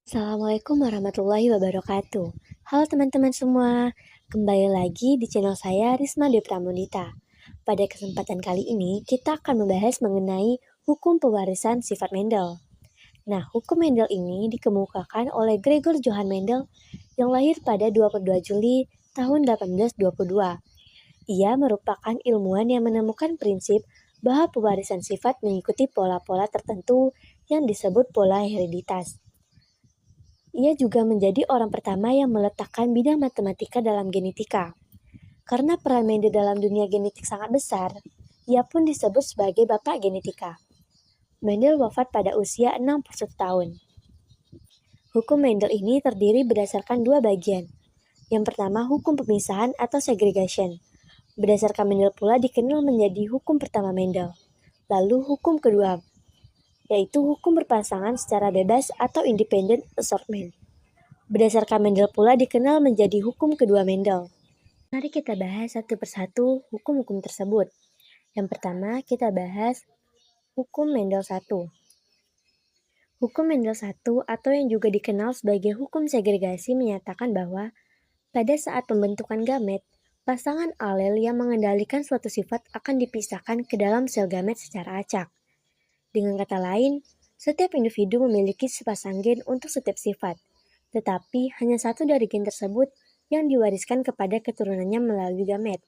Assalamualaikum warahmatullahi wabarakatuh. Halo teman-teman semua, kembali lagi di channel saya Risma Depramonita. Pada kesempatan kali ini, kita akan membahas mengenai hukum pewarisan sifat Mendel. Nah, hukum Mendel ini dikemukakan oleh Gregor Johann Mendel yang lahir pada 22 Juli tahun 1822. Ia merupakan ilmuwan yang menemukan prinsip bahwa pewarisan sifat mengikuti pola-pola tertentu yang disebut pola hereditas. Ia juga menjadi orang pertama yang meletakkan bidang matematika dalam genetika. Karena peran Mendel dalam dunia genetik sangat besar, ia pun disebut sebagai bapak genetika. Mendel wafat pada usia 61 tahun. Hukum Mendel ini terdiri berdasarkan dua bagian. Yang pertama, hukum pemisahan atau segregation. Berdasarkan Mendel pula dikenal menjadi hukum pertama Mendel. Lalu hukum kedua, yaitu hukum berpasangan secara bebas atau independent assortment. Berdasarkan Mendel pula dikenal menjadi hukum kedua Mendel. Mari kita bahas satu persatu hukum-hukum tersebut. Yang pertama, kita bahas hukum Mendel 1. Hukum Mendel 1 atau yang juga dikenal sebagai hukum segregasi menyatakan bahwa pada saat pembentukan gamet, pasangan alel yang mengendalikan suatu sifat akan dipisahkan ke dalam sel gamet secara acak. Dengan kata lain, setiap individu memiliki sepasang gen untuk setiap sifat, tetapi hanya satu dari gen tersebut yang diwariskan kepada keturunannya melalui gamet.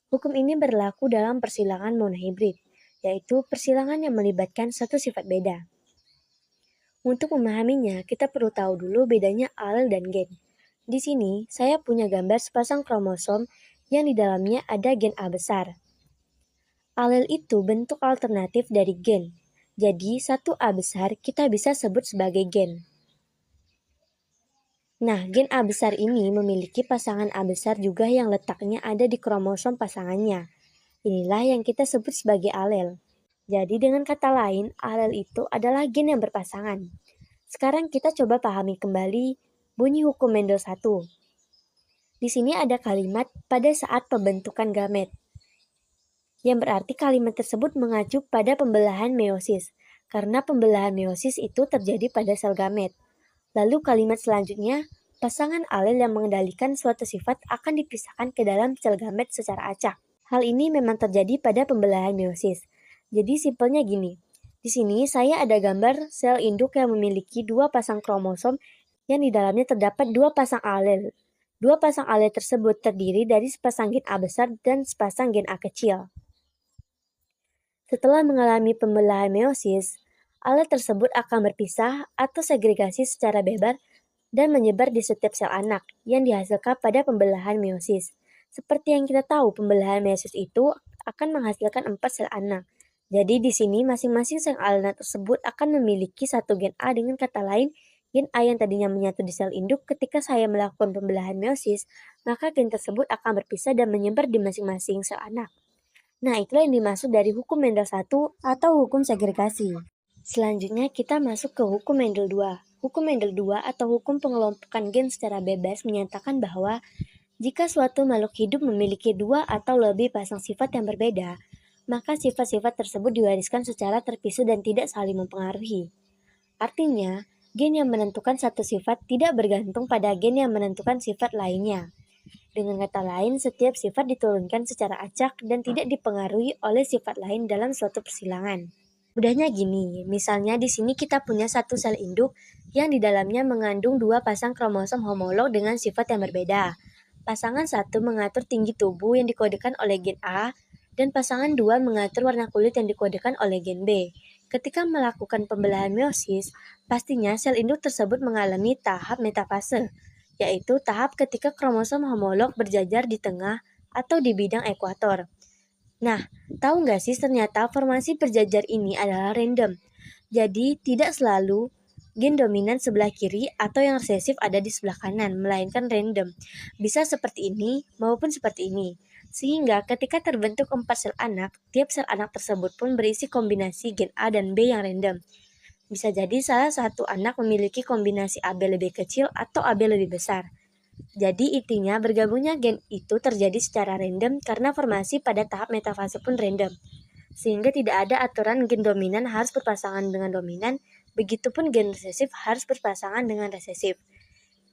Hukum ini berlaku dalam persilangan monohibrid, yaitu persilangan yang melibatkan satu sifat beda. Untuk memahaminya, kita perlu tahu dulu bedanya alel dan gen. Di sini, saya punya gambar sepasang kromosom yang di dalamnya ada gen A besar. Alel itu bentuk alternatif dari gen. Jadi, satu A besar kita bisa sebut sebagai gen. Nah, gen A besar ini memiliki pasangan A besar juga yang letaknya ada di kromosom pasangannya. Inilah yang kita sebut sebagai alel. Jadi, dengan kata lain, alel itu adalah gen yang berpasangan. Sekarang kita coba pahami kembali bunyi hukum Mendel 1. Di sini ada kalimat pada saat pembentukan gamet, yang berarti kalimat tersebut mengacu pada pembelahan meiosis, karena pembelahan meiosis itu terjadi pada sel gamet. Lalu kalimat selanjutnya, pasangan alel yang mengendalikan suatu sifat akan dipisahkan ke dalam sel gamet secara acak. Hal ini memang terjadi pada pembelahan meiosis. Jadi simpelnya gini, di sini saya ada gambar sel induk yang memiliki dua pasang kromosom yang di dalamnya terdapat dua pasang alel. Dua pasang alel tersebut terdiri dari sepasang gen A besar dan sepasang gen A kecil. Setelah mengalami pembelahan meiosis, alel tersebut akan berpisah atau segregasi secara bebas dan menyebar di setiap sel anak yang dihasilkan pada pembelahan meiosis. Seperti yang kita tahu, pembelahan meiosis itu akan menghasilkan 4 sel anak. Jadi di sini masing-masing sel anak tersebut akan memiliki satu gen A. Dengan kata lain, gen A yang tadinya menyatu di sel induk ketika saya melakukan pembelahan meiosis, maka gen tersebut akan berpisah dan menyebar di masing-masing sel anak. Nah, itulah yang dimaksud dari hukum Mendel 1 atau hukum segregasi. Selanjutnya kita masuk ke hukum Mendel 2. Hukum Mendel 2 atau hukum pengelompokan gen secara bebas menyatakan bahwa jika suatu makhluk hidup memiliki dua atau lebih pasang sifat yang berbeda, maka sifat-sifat tersebut diwariskan secara terpisah dan tidak saling mempengaruhi. Artinya, gen yang menentukan satu sifat tidak bergantung pada gen yang menentukan sifat lainnya. Dengan kata lain, setiap sifat diturunkan secara acak dan tidak dipengaruhi oleh sifat lain dalam suatu persilangan. Mudahnya gini, misalnya di sini kita punya satu sel induk yang di dalamnya mengandung dua pasang kromosom homolog dengan sifat yang berbeda. Pasangan 1 mengatur tinggi tubuh yang dikodekan oleh gen A, dan pasangan 2 mengatur warna kulit yang dikodekan oleh gen B. Ketika melakukan pembelahan meiosis, pastinya sel induk tersebut mengalami tahap metafase, yaitu tahap ketika kromosom homolog berjajar di tengah atau di bidang ekuator. Nah, tahu nggak sih ternyata formasi berjajar ini adalah random. Jadi, tidak selalu gen dominan sebelah kiri atau yang resesif ada di sebelah kanan, melainkan random. Bisa seperti ini maupun seperti ini. Sehingga ketika terbentuk 4 sel anak, tiap sel anak tersebut pun berisi kombinasi gen A dan B yang random. Bisa jadi salah satu anak memiliki kombinasi AB lebih kecil atau AB lebih besar. Jadi intinya bergabungnya gen itu terjadi secara random karena formasi pada tahap metafase pun random. Sehingga tidak ada aturan gen dominan harus berpasangan dengan dominan, begitupun gen resesif harus berpasangan dengan resesif.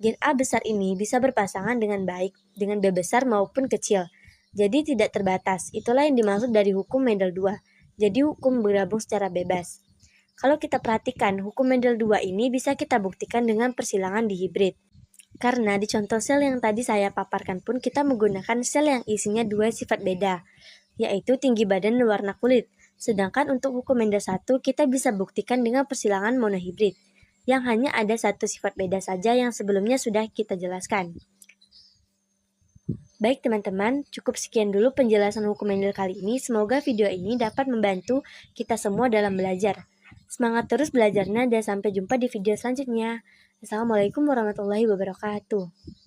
Gen A besar ini bisa berpasangan dengan baik dengan B besar maupun kecil. Jadi tidak terbatas. Itulah yang dimaksud dari hukum Mendel 2. Jadi hukum bergabung secara bebas. Kalau kita perhatikan, hukum Mendel 2 ini bisa kita buktikan dengan persilangan di hibrid. Karena di contoh sel yang tadi saya paparkan pun kita menggunakan sel yang isinya dua sifat beda, yaitu tinggi badan dan warna kulit. Sedangkan untuk hukum Mendel 1 kita bisa buktikan dengan persilangan monohibrid, yang hanya ada satu sifat beda saja yang sebelumnya sudah kita jelaskan. Baik teman-teman, cukup sekian dulu penjelasan hukum Mendel kali ini. Semoga video ini dapat membantu kita semua dalam belajar. Semangat terus belajarnya dan sampai jumpa di video selanjutnya. Assalamualaikum warahmatullahi wabarakatuh.